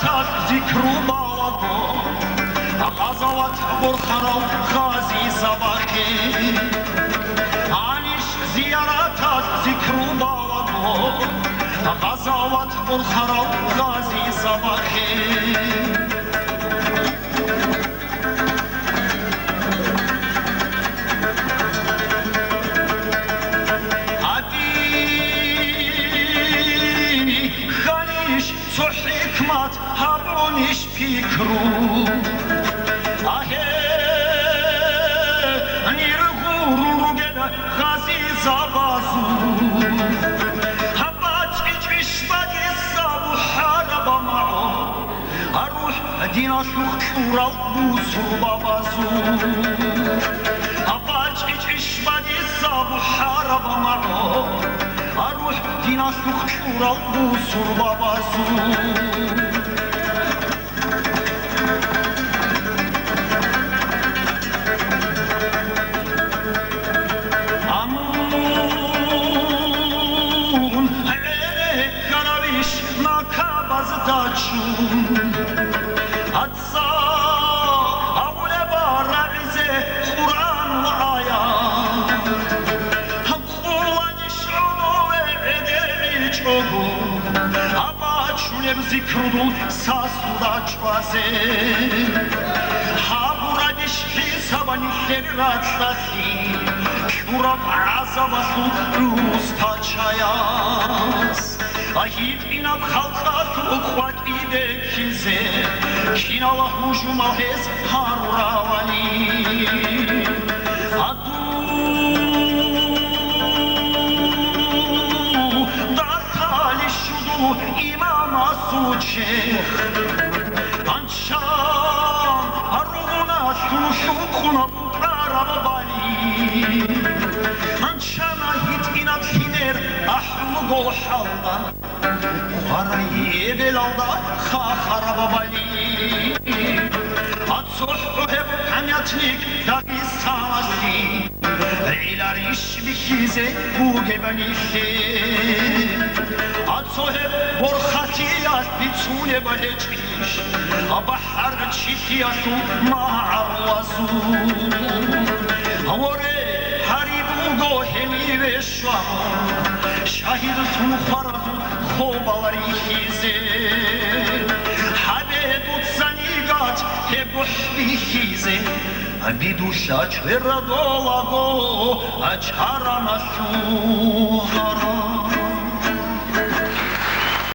زيارتك ذكر باغو غزوات برخرو غازي زباكي عنيش زيارتك ذكر باغو غزوات برخرو غازي زباكي حكمت هبونش فکرو آهه نیر غرور گل غازی زبازو هبات اجش بدی سابو حرب معو اروح دینا شوخ کورا بوسو بابازو هبات اجش بدی سابو حرب معو اروح دینا شوخ کورا بوسو بابازو حتى أول برعز قرآن وآيات قوان شعور عدل چوبو أبا چولم ذكردو ساسو دا چوازه حابوردش حسابانی خیرات ساسی كورا بعزباسو روز تا چایاس Ahit inab halkat ukhvat ide kize Kinalah hujuma hez haruravani Adu Dartali shudu imama suçeh Anşam aruna suşukuna butarabali Anşam ahit inab hiner ahlu gol halda Arayı belalda khara babali Atsuh hep kamyatnik da istamasi Eylar iş bihize bu gebenişi Atsuh hep borkhatiyat bitsune baleciş Abahar çifiyasu ma'arvazu Avore haribu gohemi ve şuamur Şahid tu farazu خوباری خیزه حبه دوتزنی گات که بحبی خیزه بیدوشا چه ردولاگو اچارا نسوهارا